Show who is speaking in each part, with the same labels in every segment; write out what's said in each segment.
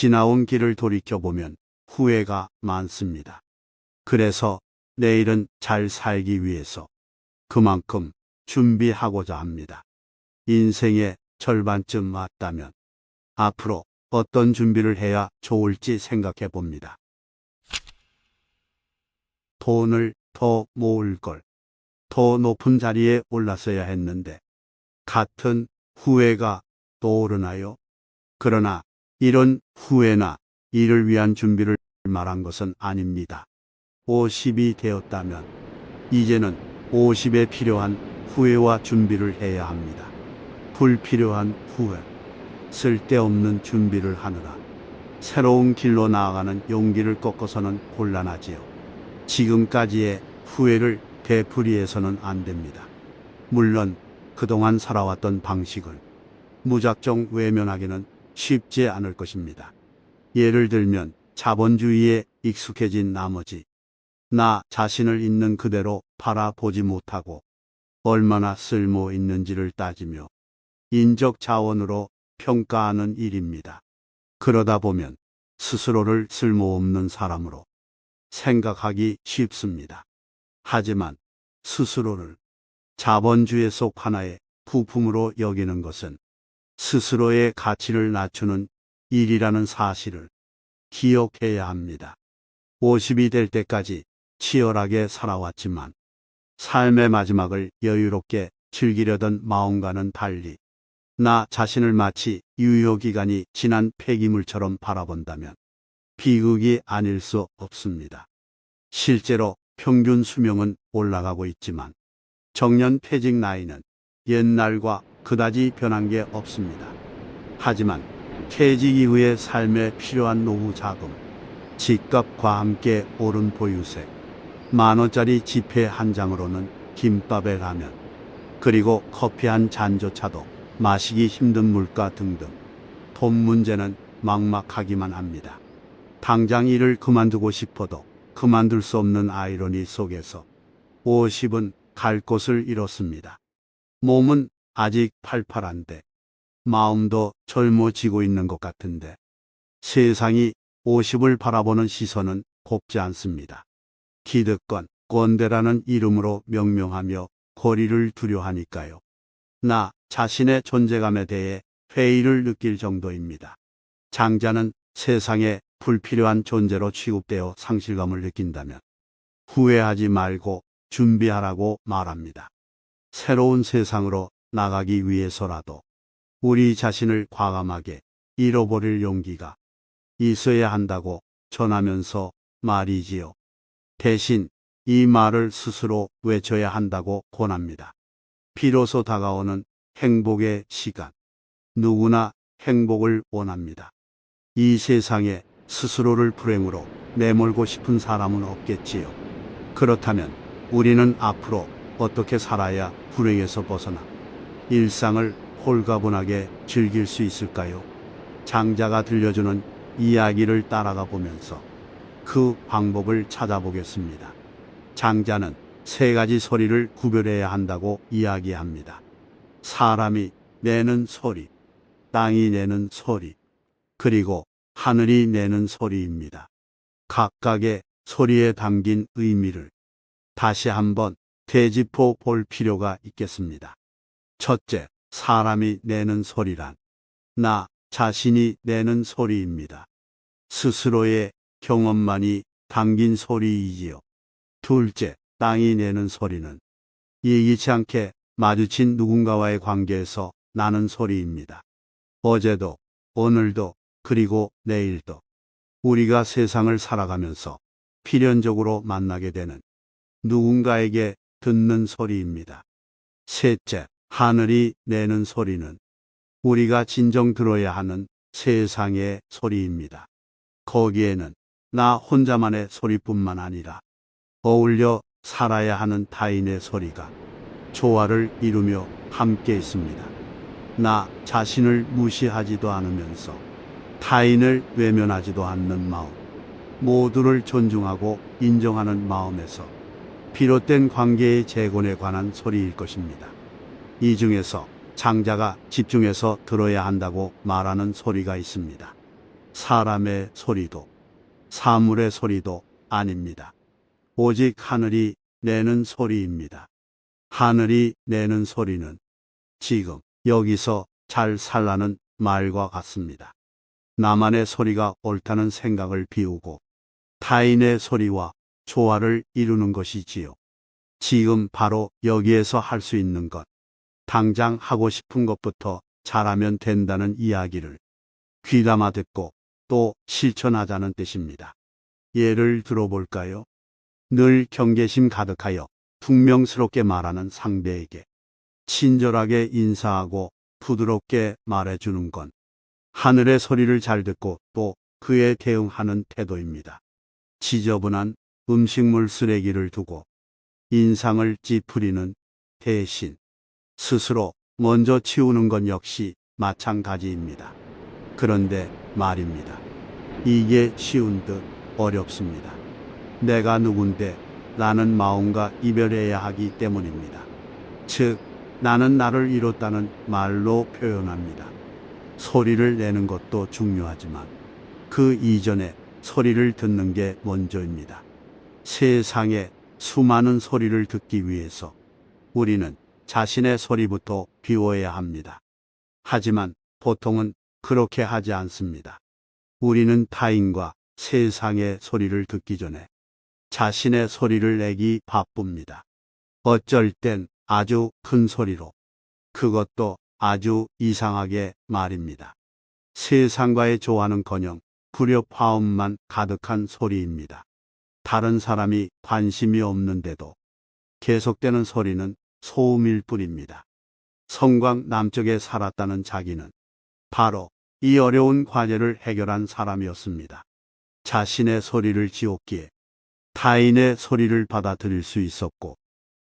Speaker 1: 지나온 길을 돌이켜보면 후회가 많습니다. 그래서 내일은 잘 살기 위해서 그만큼 준비하고자 합니다. 인생의 절반쯤 왔다면 앞으로 어떤 준비를 해야 좋을지 생각해 봅니다. 돈을 더 모을 걸. 더 높은 자리에 올랐어야 했는데 같은 후회가 떠오르나요? 그러나 이런 후회나 이를 위한 준비를 말한 것은 아닙니다. 50이 되었다면 이제는 50에 필요한 후회와 준비를 해야 합니다. 불필요한 후회, 쓸데없는 준비를 하느라 새로운 길로 나아가는 용기를 꺾어서는 곤란하지요. 지금까지의 후회를 되풀이해서는 안 됩니다. 물론 그동안 살아왔던 방식을 무작정 외면하기는 쉽지 않을 것입니다. 예를 들면 자본주의에 익숙해진 나머지 나 자신을 있는 그대로 바라보지 못하고 얼마나 쓸모 있는지를 따지며 인적 자원으로 평가하는 일입니다. 그러다 보면 스스로를 쓸모없는 사람으로 생각하기 쉽습니다. 하지만 스스로를 자본주의 속 하나의 부품으로 여기는 것은 스스로의 가치를 낮추는 일이라는 사실을 기억해야 합니다. 50이 될 때까지 치열하게 살아왔지만 삶의 마지막을 여유롭게 즐기려던 마음과는 달리 나 자신을 마치 유효기간이 지난 폐기물처럼 바라본다면 비극이 아닐 수 없습니다. 실제로 평균 수명은 올라가고 있지만 정년 퇴직 나이는 옛날과 그다지 변한 게 없습니다. 하지만 퇴직 이후의 삶에 필요한 노후 자금, 집값과 함께 오른 보유세, 10,000원짜리 지폐 한 장으로는 김밥에 라면, 그리고 커피 한 잔조차도 마시기 힘든 물가 등등 돈 문제는 막막하기만 합니다. 당장 일을 그만두고 싶어도 그만둘 수 없는 아이러니 속에서 50은 갈 곳을 잃었습니다. 몸은 아직 팔팔한데 마음도 젊어지고 있는 것 같은데 세상이 50을 바라보는 시선은 곱지 않습니다. 기득권, 꼰대라는 이름으로 명명하며 거리를 두려하니까요. 나 자신의 존재감에 대해 회의를 느낄 정도입니다. 장자는 세상에 불필요한 존재로 취급되어 상실감을 느낀다면 후회하지 말고 준비하라고 말합니다. 새로운 세상으로 나가기 위해서라도 우리 자신을 과감하게 잃어버릴 용기가 있어야 한다고 전하면서 말이지요. 대신 이 말을 스스로 외쳐야 한다고 권합니다. 비로소 다가오는 행복의 시간. 누구나 행복을 원합니다. 이 세상에 스스로를 불행으로 내몰고 싶은 사람은 없겠지요. 그렇다면 우리는 앞으로 어떻게 살아야 불행에서 벗어나 일상을 홀가분하게 즐길 수 있을까요? 장자가 들려주는 이야기를 따라가 보면서 그 방법을 찾아보겠습니다. 장자는 3가지 소리를 구별해야 한다고 이야기합니다. 사람이 내는 소리, 땅이 내는 소리, 그리고 하늘이 내는 소리입니다. 각각의 소리에 담긴 의미를 다시 한번 되짚어 볼 필요가 있겠습니다. 첫째, 사람이 내는 소리란 나 자신이 내는 소리입니다. 스스로의 경험만이 담긴 소리이지요. 둘째, 땅이 내는 소리는 예기치 않게 마주친 누군가와의 관계에서 나는 소리입니다. 어제도, 오늘도, 그리고 내일도 우리가 세상을 살아가면서 필연적으로 만나게 되는 누군가에게 듣는 소리입니다. 셋째, 하늘이 내는 소리는 우리가 진정 들어야 하는 세상의 소리입니다. 거기에는 나 혼자만의 소리뿐만 아니라 어울려 살아야 하는 타인의 소리가 조화를 이루며 함께 있습니다. 나 자신을 무시하지도 않으면서 타인을 외면하지도 않는 마음, 모두를 존중하고 인정하는 마음에서 비롯된 관계의 재건에 관한 소리일 것입니다. 이 중에서 장자가 집중해서 들어야 한다고 말하는 소리가 있습니다. 사람의 소리도 사물의 소리도 아닙니다. 오직 하늘이 내는 소리입니다. 하늘이 내는 소리는 지금 여기서 잘 살라는 말과 같습니다. 나만의 소리가 옳다는 생각을 비우고 타인의 소리와 조화를 이루는 것이지요. 지금 바로 여기에서 할 수 있는 것, 당장 하고 싶은 것부터 잘하면 된다는 이야기를 귀담아 듣고 또 실천하자는 뜻입니다. 예를 들어볼까요? 늘 경계심 가득하여 퉁명스럽게 말하는 상대에게 친절하게 인사하고 부드럽게 말해주는 건 하늘의 소리를 잘 듣고 또 그에 대응하는 태도입니다. 지저분한 음식물 쓰레기를 두고 인상을 찌푸리는 대신 스스로 먼저 치우는 건 역시 마찬가지입니다. 그런데 말입니다. 이게 쉬운 듯 어렵습니다. 내가 누군데 나는 마음과 이별해야 하기 때문입니다. 즉, 나는 나를 잃었다는 말로 표현합니다. 소리를 내는 것도 중요하지만 그 이전에 소리를 듣는 게 먼저입니다. 세상에 수많은 소리를 듣기 위해서 우리는 자신의 소리부터 비워야 합니다. 하지만 보통은 그렇게 하지 않습니다. 우리는 타인과 세상의 소리를 듣기 전에 자신의 소리를 내기 바쁩니다. 어쩔 땐 아주 큰 소리로, 그것도 아주 이상하게 말입니다. 세상과의 조화는커녕 불협화음만 가득한 소리입니다. 다른 사람이 관심이 없는데도 계속되는 소리는 소음일 뿐입니다. 성곽 남쪽에 살았다는 자기는 바로 이 어려운 과제를 해결한 사람이었습니다. 자신의 소리를 지웠기에 타인의 소리를 받아들일 수 있었고,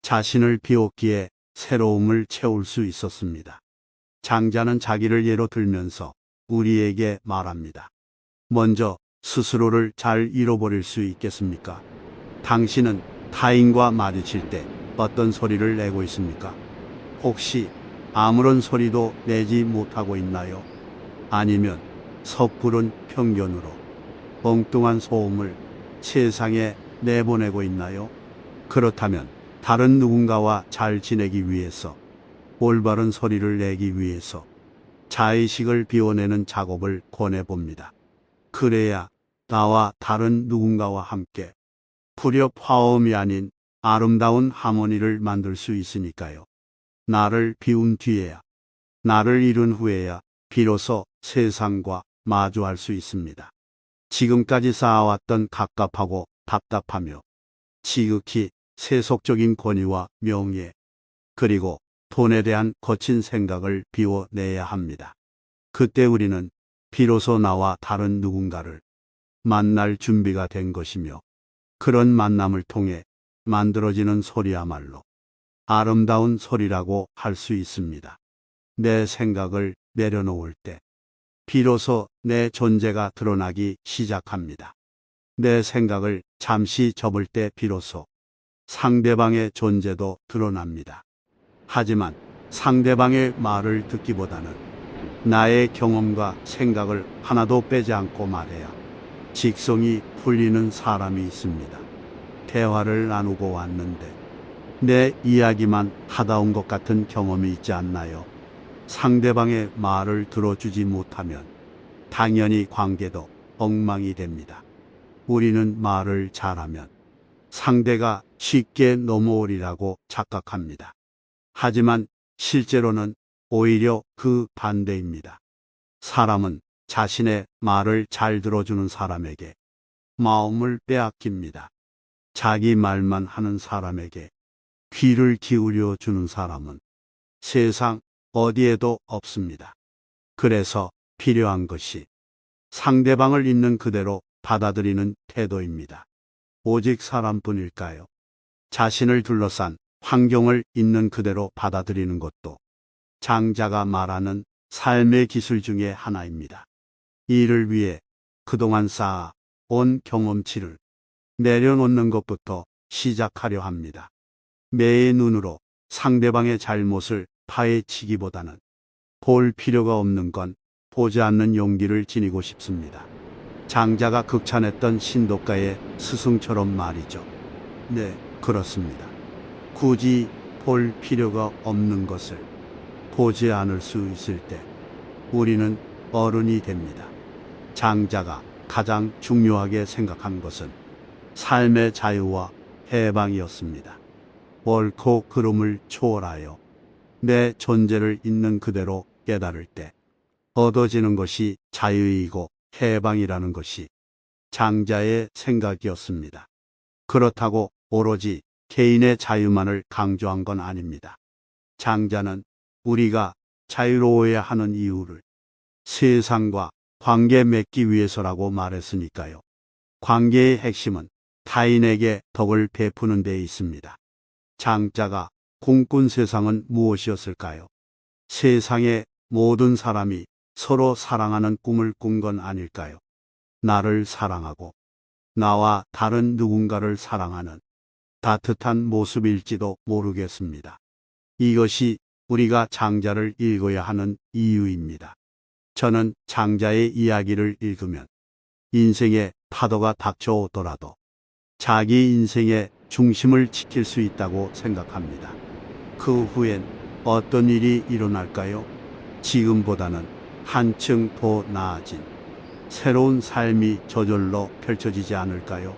Speaker 1: 자신을 비웠기에 새로움을 채울 수 있었습니다. 장자는 자기를 예로 들면서 우리에게 말합니다. 먼저 스스로를 잘 잃어버릴 수 있겠습니까? 당신은 타인과 마주칠 때 어떤 소리를 내고 있습니까? 혹시 아무런 소리도 내지 못하고 있나요? 아니면 섣부른 편견으로 엉뚱한 소음을 세상에 내보내고 있나요? 그렇다면 다른 누군가와 잘 지내기 위해서, 올바른 소리를 내기 위해서 자의식을 비워내는 작업을 권해봅니다. 그래야 나와 다른 누군가와 함께 불협화음이 아닌 아름다운 하모니를 만들 수 있으니까요. 나를 비운 뒤에야, 나를 잃은 후에야 비로소 세상과 마주할 수 있습니다. 지금까지 쌓아왔던 갑갑하고 답답하며 지극히 세속적인 권위와 명예, 그리고 돈에 대한 거친 생각을 비워내야 합니다. 그때 우리는 비로소 나와 다른 누군가를 만날 준비가 된 것이며, 그런 만남을 통해 만들어지는 소리야말로 아름다운 소리라고 할 수 있습니다. 내 생각을 내려놓을 때 비로소 내 존재가 드러나기 시작합니다. 내 생각을 잠시 접을 때 비로소 상대방의 존재도 드러납니다. 하지만 상대방의 말을 듣기보다는 나의 경험과 생각을 하나도 빼지 않고 말해야 직성이 풀리는 사람이 있습니다. 대화를 나누고 왔는데 내 이야기만 하다 온 것 같은 경험이 있지 않나요? 상대방의 말을 들어주지 못하면 당연히 관계도 엉망이 됩니다. 우리는 말을 잘하면 상대가 쉽게 넘어오리라고 착각합니다. 하지만 실제로는 오히려 그 반대입니다. 사람은 자신의 말을 잘 들어주는 사람에게 마음을 빼앗깁니다. 자기 말만 하는 사람에게 귀를 기울여 주는 사람은 세상 어디에도 없습니다. 그래서 필요한 것이 상대방을 있는 그대로 받아들이는 태도입니다. 오직 사람뿐일까요? 자신을 둘러싼 환경을 있는 그대로 받아들이는 것도 장자가 말하는 삶의 기술 중에 하나입니다. 이를 위해 그동안 쌓아 온 경험치를 내려놓는 것부터 시작하려 합니다. 매의 눈으로 상대방의 잘못을 파헤치기보다는 볼 필요가 없는 건 보지 않는 용기를 지니고 싶습니다. 장자가 극찬했던 신도가의 스승처럼 말이죠. 네, 그렇습니다. 굳이 볼 필요가 없는 것을 보지 않을 수 있을 때 우리는 어른이 됩니다. 장자가 가장 중요하게 생각한 것은 삶의 자유와 해방이었습니다. 옳고 그름을 초월하여 내 존재를 있는 그대로 깨달을 때 얻어지는 것이 자유이고 해방이라는 것이 장자의 생각이었습니다. 그렇다고 오로지 개인의 자유만을 강조한 건 아닙니다. 장자는 우리가 자유로워야 하는 이유를 세상과 관계 맺기 위해서라고 말했으니까요. 관계의 핵심은 타인에게 덕을 베푸는 데 있습니다. 장자가 꿈꾼 세상은 무엇이었을까요? 세상의 모든 사람이 서로 사랑하는 꿈을 꾼 건 아닐까요? 나를 사랑하고 나와 다른 누군가를 사랑하는 따뜻한 모습일지도 모르겠습니다. 이것이 우리가 장자를 읽어야 하는 이유입니다. 저는 장자의 이야기를 읽으면 인생의 파도가 닥쳐오더라도 자기 인생의 중심을 지킬 수 있다고 생각합니다. 그 후엔 어떤 일이 일어날까요? 지금보다는 한층 더 나아진 새로운 삶이 저절로 펼쳐지지 않을까요?